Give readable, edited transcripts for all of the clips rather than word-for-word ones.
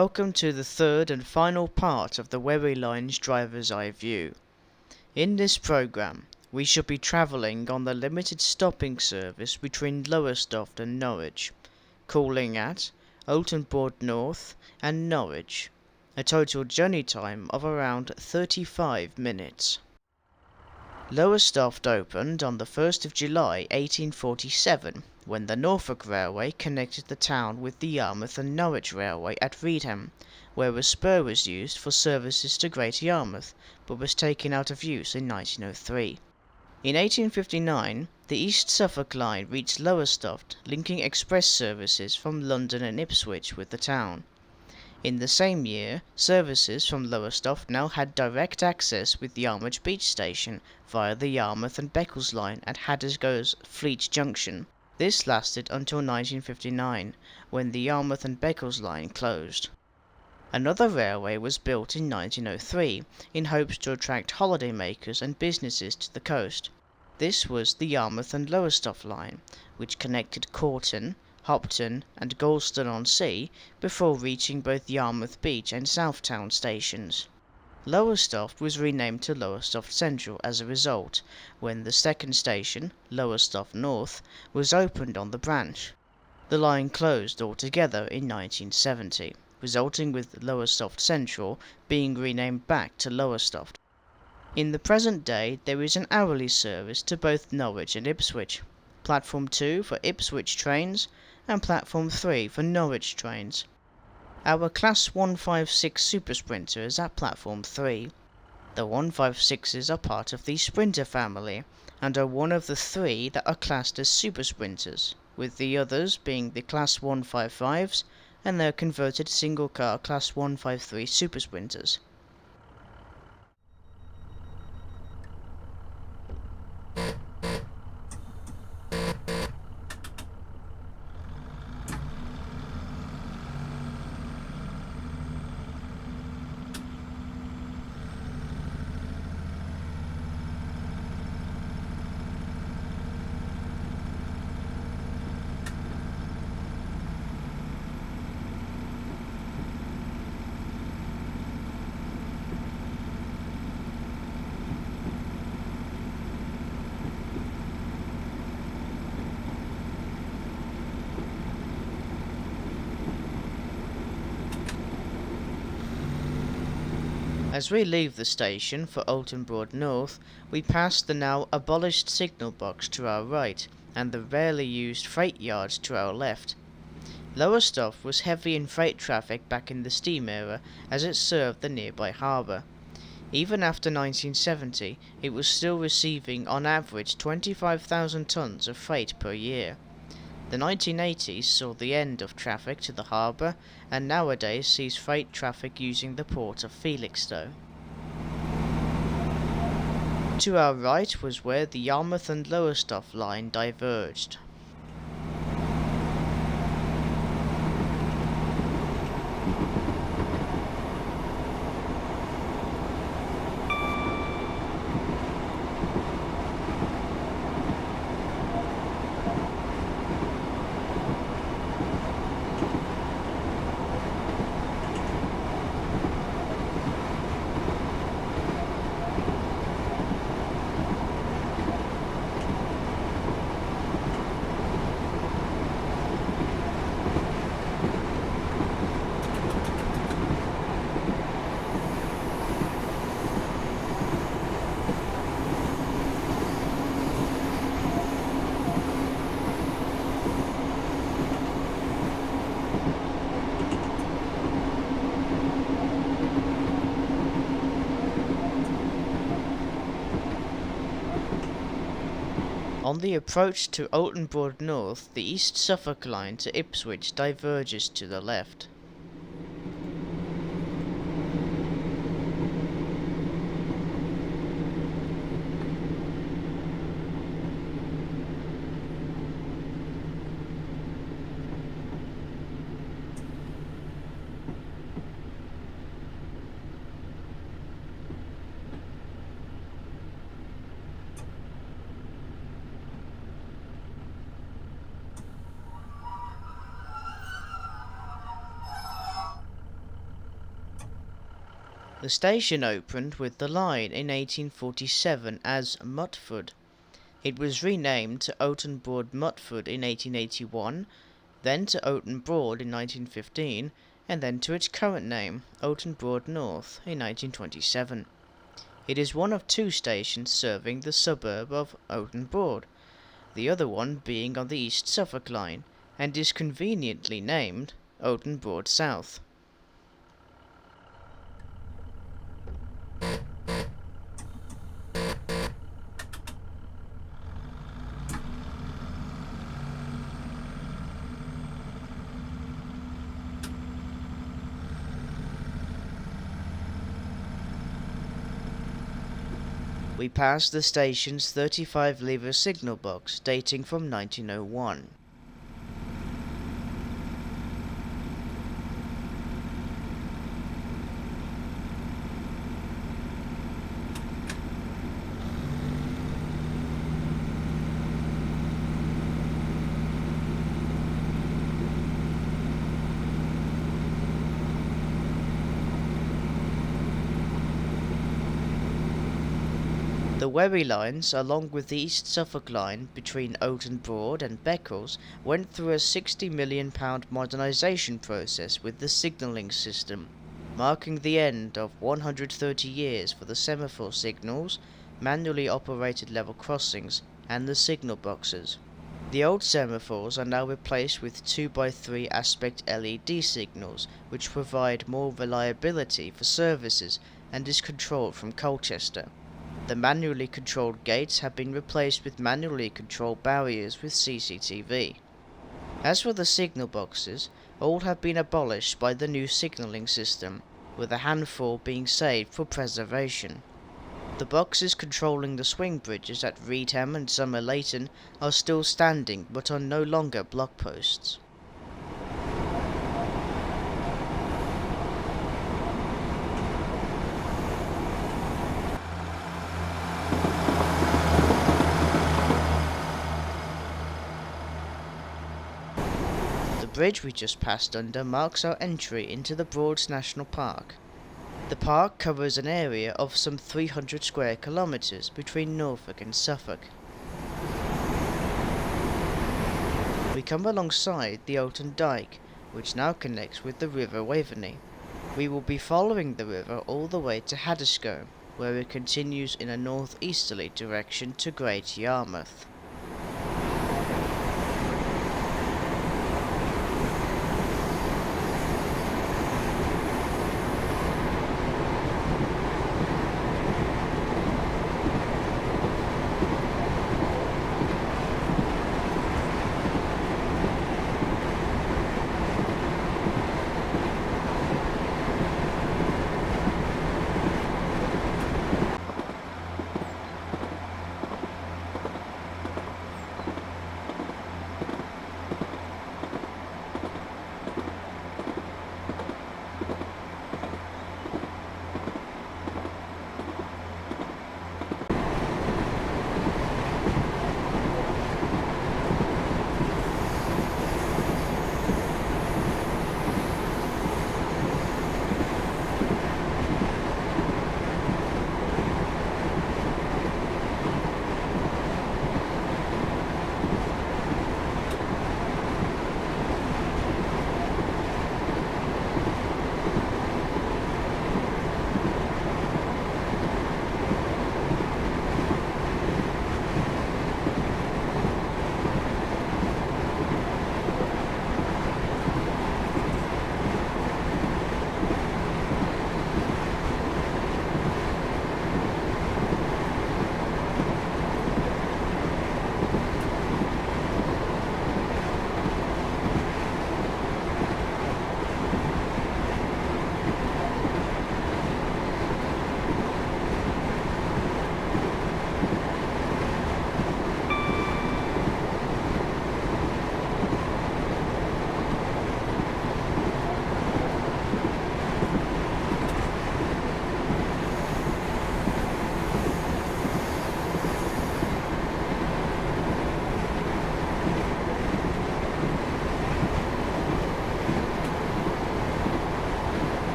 Welcome to the third and final part of the Wherry Lines driver's eye view. In this programme, we shall be travelling on the limited stopping service between Lowestoft and Norwich, calling at Oulton Broad North and Norwich, a total journey time of around 35 minutes. Lowestoft opened on the 1st of July 1847, when the Norfolk Railway connected the town with the Yarmouth and Norwich Railway at Reedham, where a spur was used for services to Greater Yarmouth, but was taken out of use in 1903. In 1859, the East Suffolk Line reached Lowestoft, linking express services from London and Ipswich with the town. In the same year, services from Lowestoft now had direct access with Yarmouth Beach Station via the Yarmouth and Beccles line at Haddiscoe's Fleet Junction. This lasted until 1959, when the Yarmouth and Beccles line closed. Another railway was built in 1903, in hopes to attract holidaymakers and businesses to the coast. This was the Yarmouth and Lowestoft line, which connected Corton, Hopton and Galston-on-Sea before reaching both Yarmouth Beach and Southtown stations. Lowestoft was renamed to Lowestoft Central as a result, when the second station, Lowestoft North, was opened on the branch. The line closed altogether in 1970, resulting with Lowestoft Central being renamed back to Lowestoft. In the present day, there is an hourly service to both Norwich and Ipswich, Platform 2 for Ipswich trains, and Platform 3 for Norwich trains. Our Class 156 Super Sprinter is at Platform 3. The 156s are part of the Sprinter family, and are one of the three that are classed as Super Sprinters, with the others being the Class 155s and their converted single-car Class 153 Super Sprinters. As we leave the station for Oulton Broad North, we pass the now abolished signal box to our right, and the rarely used freight yards to our left. Lowestoft was heavy in freight traffic back in the steam era, as it served the nearby harbour. Even after 1970, it was still receiving on average 25,000 tons of freight per year. The 1980s saw the end of traffic to the harbour, and nowadays sees freight traffic using the port of Felixstowe. To our right was where the Yarmouth and Lowestoft line diverged. On the approach to Oulton Broad North, the East Suffolk line to Ipswich diverges to the left. The station opened with the line in 1847 as Mutford. It was renamed to Oaton Broad Mutford in 1881, then to Oaton Broad in 1915, and then to its current name, Oaton Broad North, in 1927. It is one of two stations serving the suburb of Oaton Broad, the other one being on the East Suffolk Line, and is conveniently named Oaton Broad South. We passed the station's 35-lever signal box dating from 1901. The Wherry Lines, along with the East Suffolk Line between Oaton Broad and Beccles, went through a £60 million modernisation process with the signalling system, marking the end of 130 years for the semaphore signals, manually operated level crossings, and the signal boxes. The old semaphores are now replaced with 2x3 aspect LED signals, which provide more reliability for services and is controlled from Colchester. The manually controlled gates have been replaced with manually controlled barriers with CCTV. As for the signal boxes, all have been abolished by the new signalling system, with a handful being saved for preservation. The boxes controlling the swing bridges at Reedham and Somerleyton are still standing but are no longer block posts. The bridge we just passed under marks our entry into the Broads National Park. The park covers an area of some 300 square kilometres between Norfolk and Suffolk. We come alongside the Oaton Dyke, which now connects with the River Waveney. We will be following the river all the way to Haddiscoe, where it continues in a northeasterly direction to Great Yarmouth.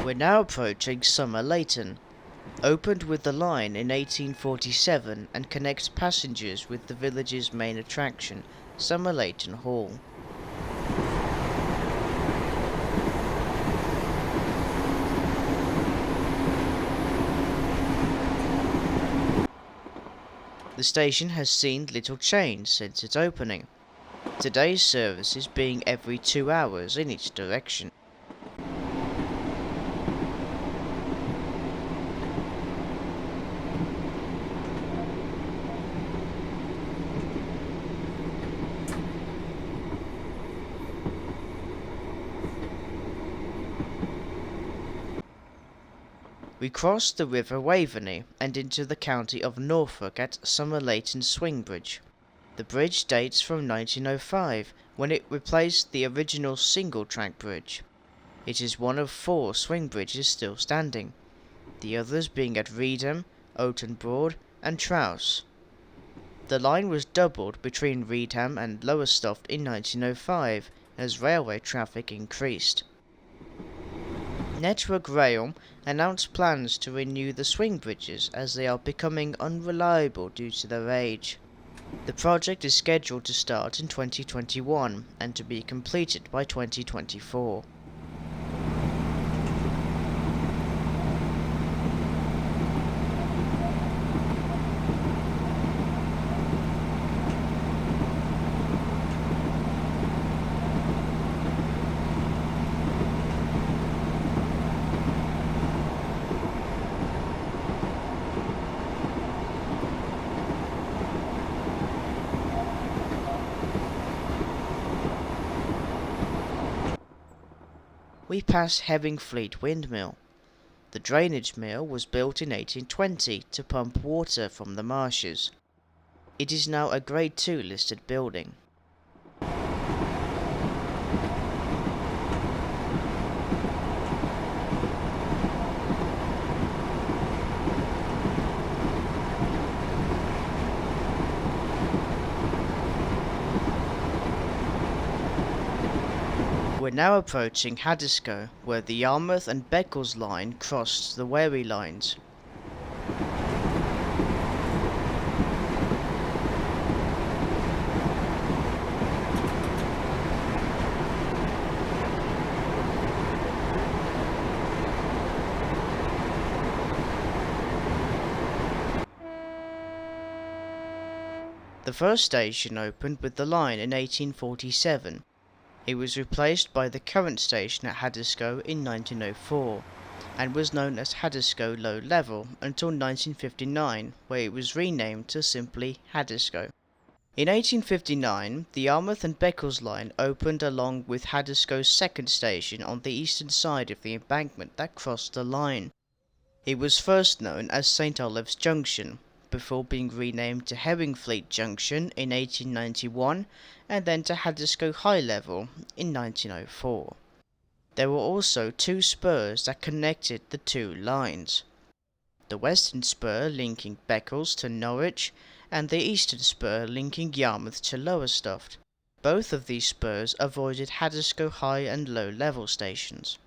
We're now approaching Summer Leighton. Opened with the line in 1847 and connects passengers with the village's main attraction, Summer Leighton Hall. The station has seen little change since its opening, today's services being every 2 hours in each direction. We crossed the River Waveney and into the county of Norfolk at Summer Leighton Swing Bridge. The bridge dates from 1905, when it replaced the original single-track bridge. It is one of 4 swing bridges still standing, the others being at Reedham, Oaton Broad and Trowse. The line was doubled between Reedham and Lowestoft in 1905 as railway traffic increased. Network Rail announced plans to renew the swing bridges as they are becoming unreliable due to their age. The project is scheduled to start in 2021 and to be completed by 2024. We pass Herringfleet Windmill. The drainage mill was built in 1820 to pump water from the marshes. It is now a Grade 2 listed building. We're now approaching Haddiscoe, where the Yarmouth and Beccles line crossed the Wherry Lines. The first station opened with the line in 1847. It was replaced by the current station at Haddiscoe in 1904, and was known as Haddiscoe Low Level until 1959, where it was renamed to simply Haddiscoe. In 1859, the Yarmouth and Beccles line opened along with Haddiscoe's second station on the eastern side of the embankment that crossed the line. It was first known as St Olave's Junction, before being renamed to Herringfleet Junction in 1891 and then to Haddiscoe High Level in 1904. There were also 2 spurs that connected the 2 lines. The western spur linking Beccles to Norwich and the eastern spur linking Yarmouth to Lowestoft. Both of these spurs avoided Haddiscoe High and Low Level stations.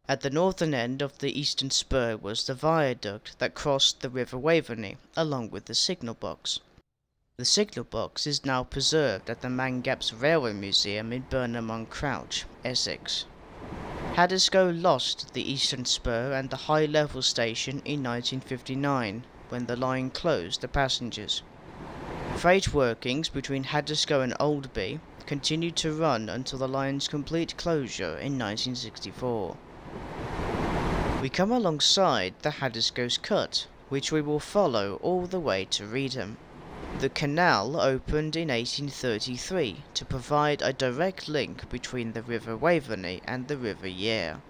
At the northern end of the eastern spur was the viaduct that crossed the River Waveney, along with the signal box. The signal box is now preserved at the Mangaps Railway Museum in Burnham-on-Crouch, Essex. Haddiscoe lost the eastern spur and the high level station in 1959, when the line closed to passengers. Freight workings between Haddiscoe and Oldby continued to run until the line's complete closure in 1964. We come alongside the Haddiscoe's Cut, which we will follow all the way to Reedham. The canal opened in 1833 to provide a direct link between the River Waveney and the River Yare.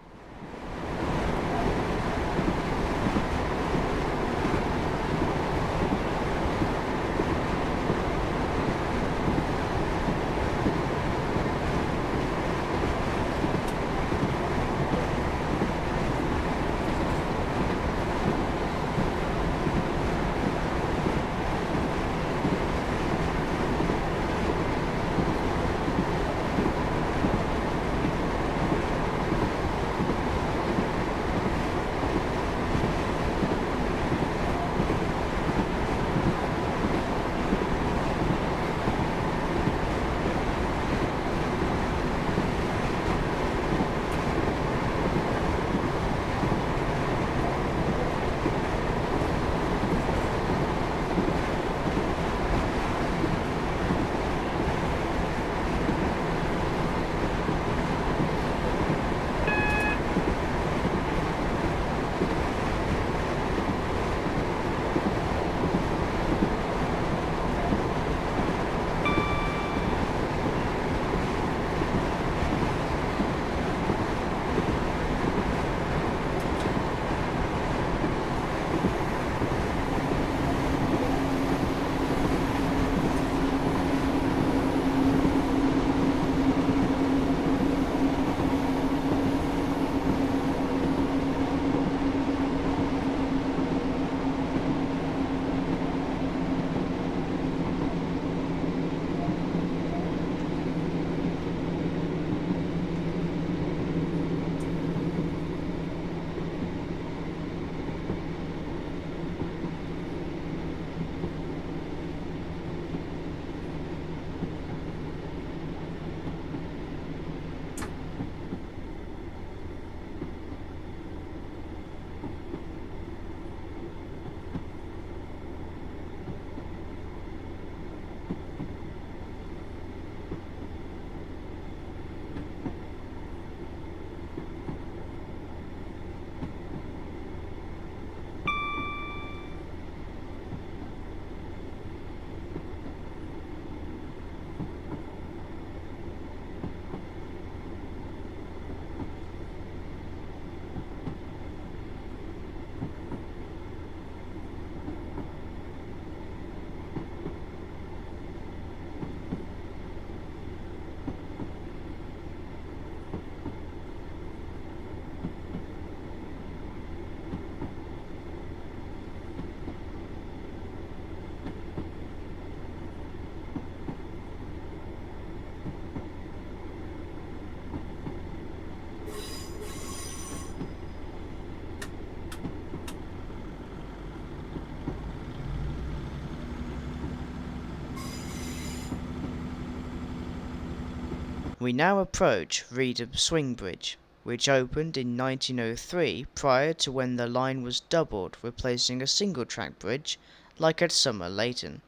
We now approach Reedham Swing Bridge, which opened in 1903 prior to when the line was doubled, replacing a single-track bridge like at Summer Leighton.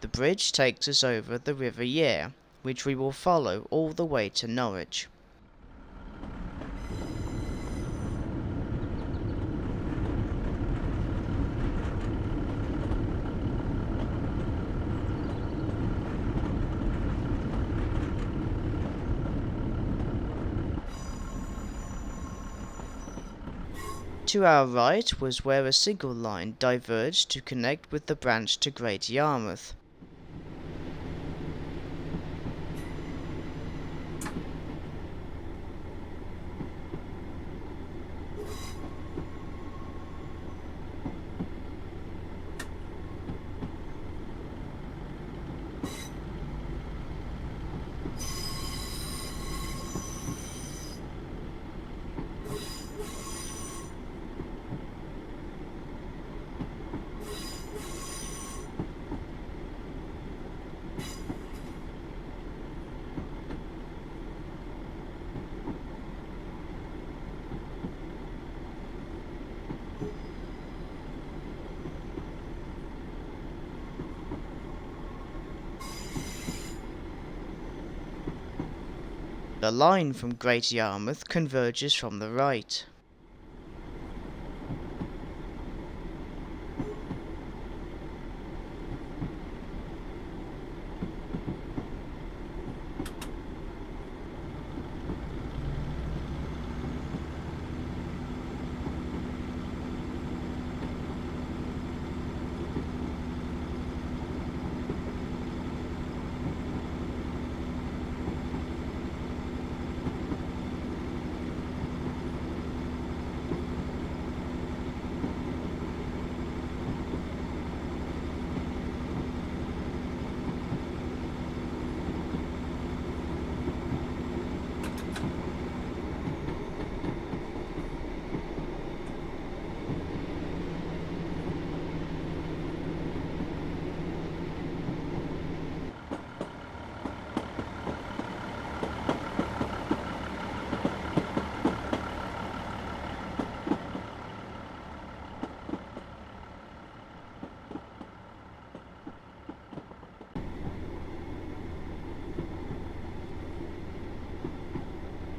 The bridge takes us over the River Yare, which we will follow all the way to Norwich. To our right was where a single line diverged to connect with the branch to Great Yarmouth. The line from Great Yarmouth converges from the right.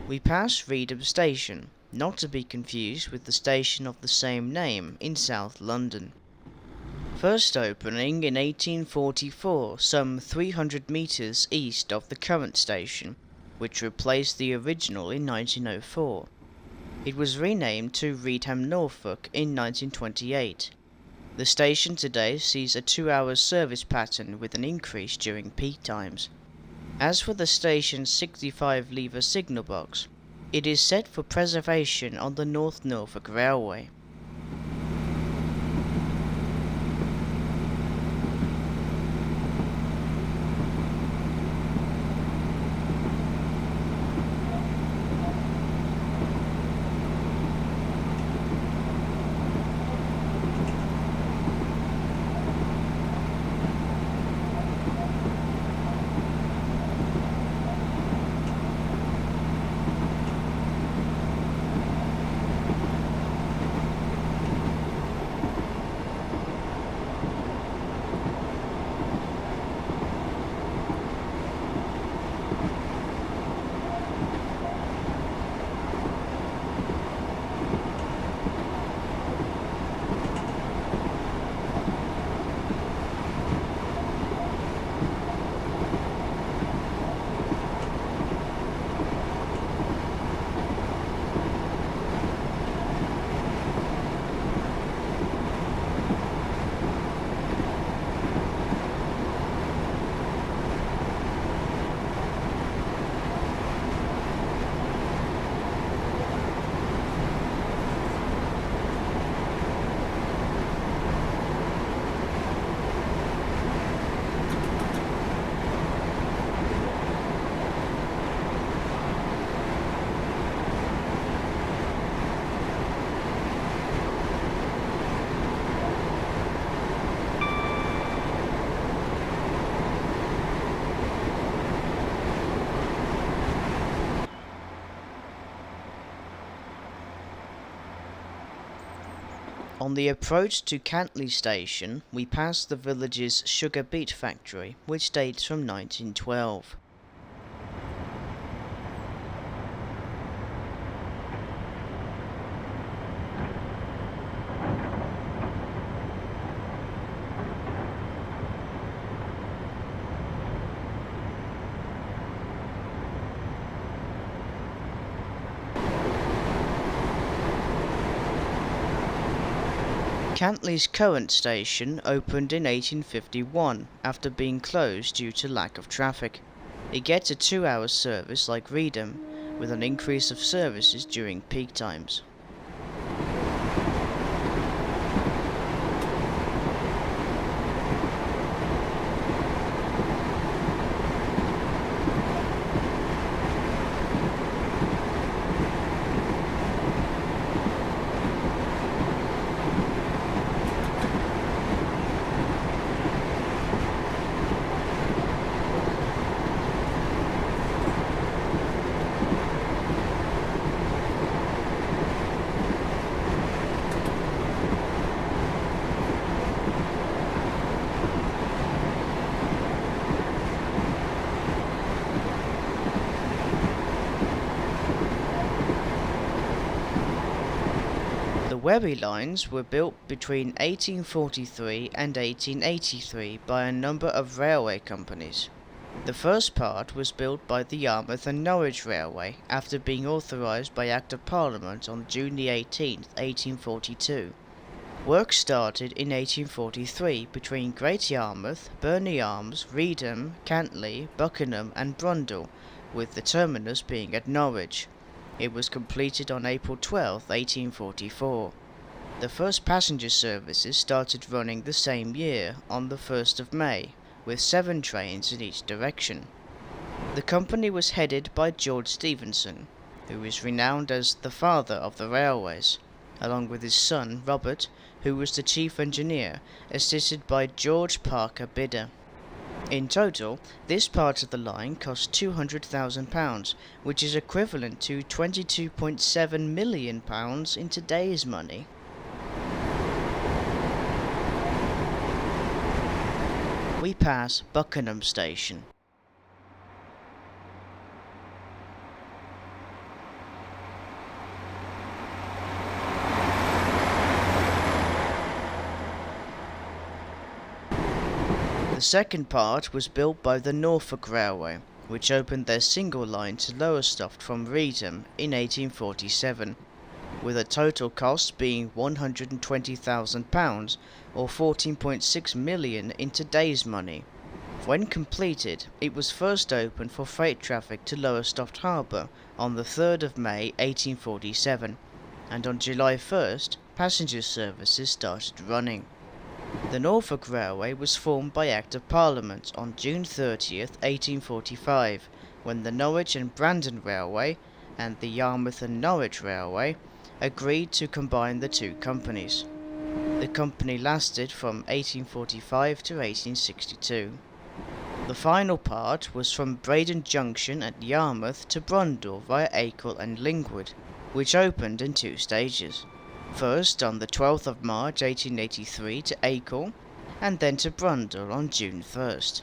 We pass Reedham Station, not to be confused with the station of the same name in South London. First opening in 1844, some 300 metres east of the current station, which replaced the original in 1904. It was renamed to Reedham Norfolk in 1928. The station today sees a 2-hour service pattern with an increase during peak times. As for the station's 65-lever signal box, it is set for preservation on the North Norfolk Railway. On the approach to Cantley Station, we pass the village's sugar beet factory, which dates from 1912. Cantley's current station opened in 1851 after being closed due to lack of traffic. It gets a 2-hour service like Reedham, with an increase of services during peak times. The Wherry Lines were built between 1843 and 1883 by a number of railway companies. The first part was built by the Yarmouth and Norwich Railway after being authorised by Act of Parliament on June 18, 1842. Work started in 1843 between Great Yarmouth, Burnley Arms, Reedham, Cantley, Buckenham and Brundall, with the terminus being at Norwich. It was completed on April 12, 1844. The first passenger services started running the same year, on the 1st of May, with 7 trains in each direction. The company was headed by George Stephenson, who is renowned as the father of the railways, along with his son Robert, who was the chief engineer, assisted by George Parker Bidder. In total, this part of the line cost £200,000, which is equivalent to £22.7 million in today's money. We pass Buckenham Station. The second part was built by the Norfolk Railway, which opened their single line to Lowestoft from Reedham in 1847, with a total cost being £120,000 or £14.6 million in today's money. When completed, it was first opened for freight traffic to Lowestoft Harbour on the 3rd of May 1847, and on July 1st, passenger services started running. The Norfolk Railway was formed by Act of Parliament on June 30th, 1845, when the Norwich and Brandon Railway and the Yarmouth and Norwich Railway agreed to combine the two companies. The company lasted from 1845 to 1862. The final part was from Braden Junction at Yarmouth to Brundall via Acle and Lingwood, which opened in 2 stages. First on the 12th of March 1883 to Acle, and then to Brundall on June 1st.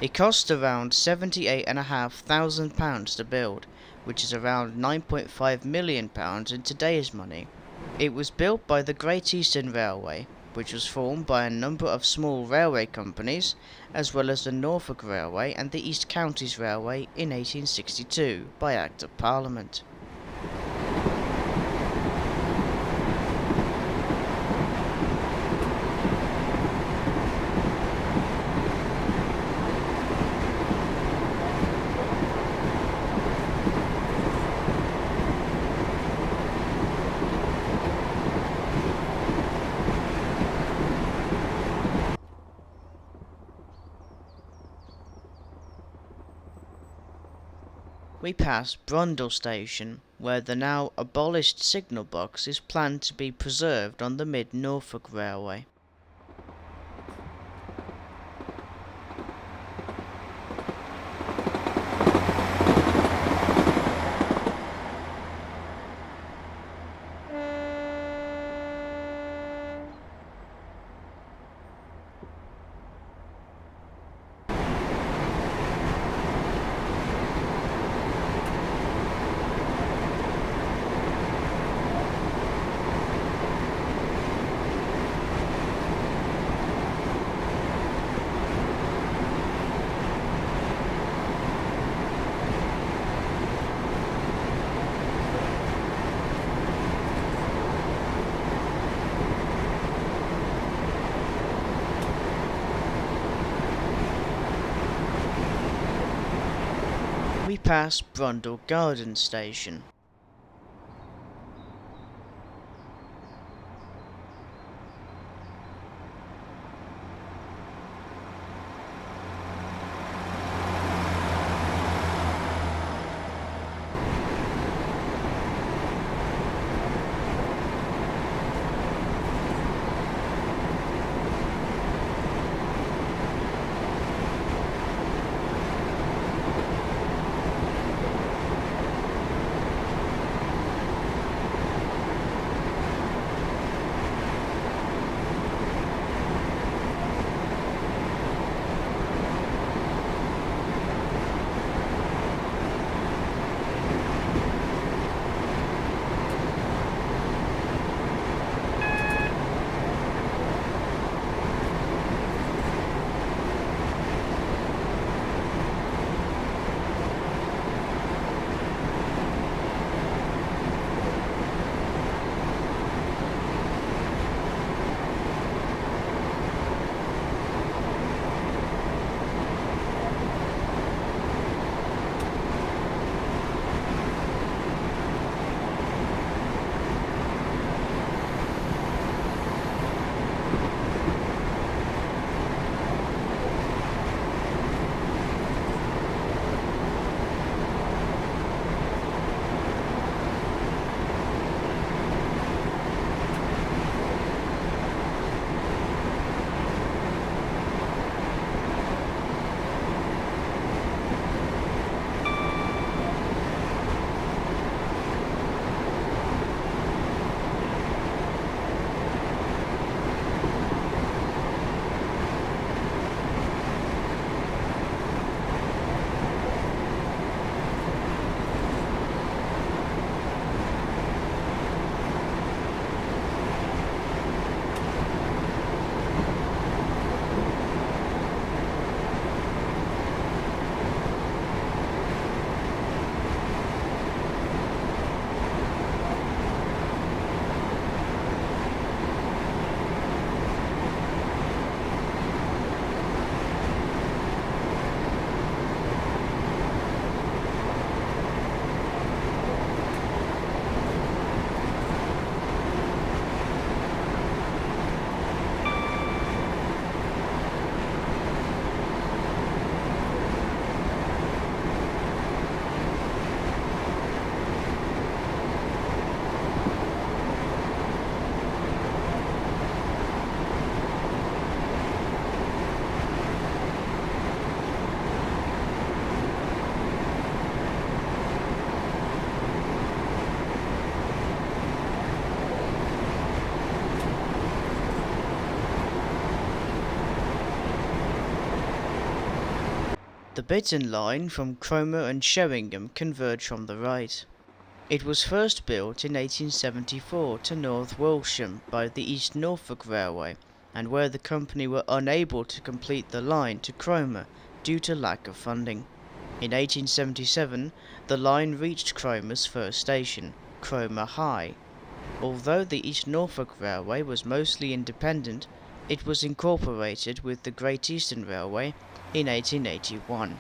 It cost around £78,500 to build, which is around £9.5 million in today's money. It was built by the Great Eastern Railway, which was formed by a number of small railway companies, as well as the Norfolk Railway and the East Counties Railway in 1862 by Act of Parliament. We pass Brundall Station, where the now abolished signal box is planned to be preserved on the Mid-Norfolk Railway. We pass Brundle Garden Station. The Bittern line from Cromer and Sheringham converged from the right. It was first built in 1874 to North Walsham by the East Norfolk Railway, and where the company were unable to complete the line to Cromer due to lack of funding. In 1877, the line reached Cromer's first station, Cromer High. Although the East Norfolk Railway was mostly independent, it was incorporated with the Great Eastern Railway in 1881.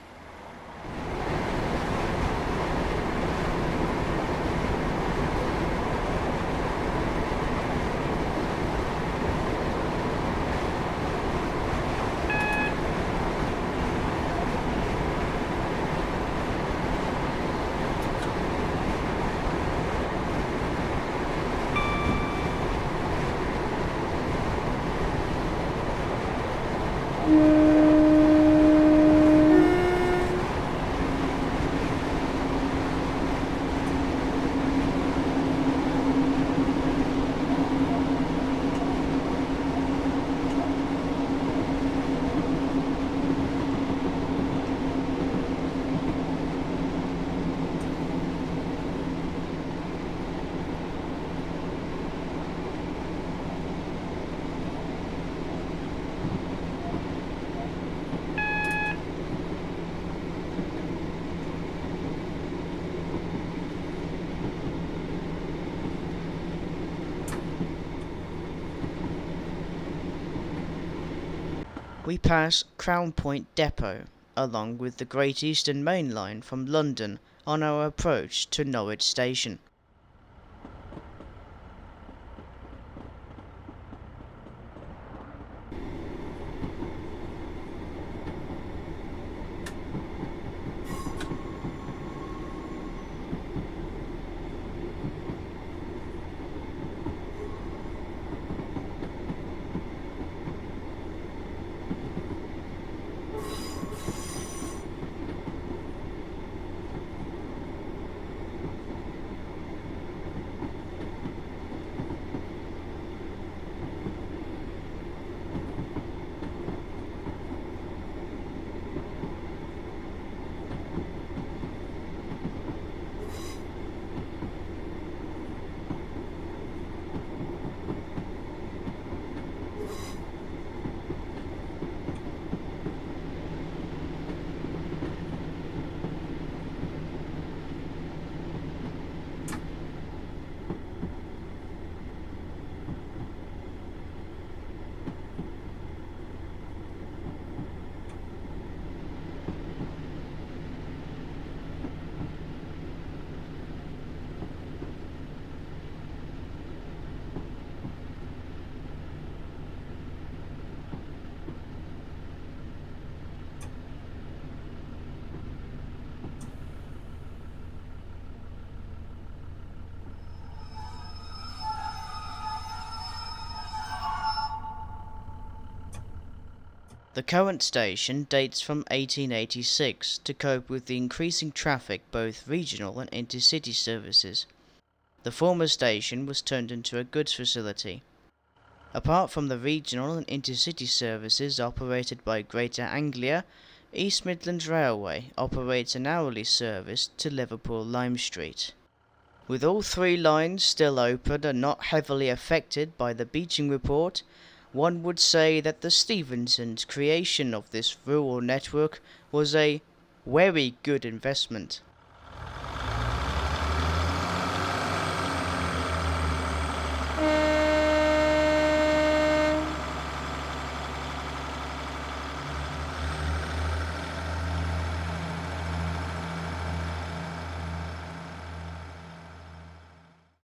We pass Crown Point Depot, along with the Great Eastern Main Line from London on our approach to Norwich Station. The current station dates from 1886 to cope with the increasing traffic, both regional and intercity services. The former station was turned into a goods facility. Apart from the regional and intercity services operated by Greater Anglia, East Midlands Railway operates an hourly service to Liverpool Lime Street. With all three lines still open and not heavily affected by the Beeching report, one would say that the Stephensons' creation of this rural network was a very good investment.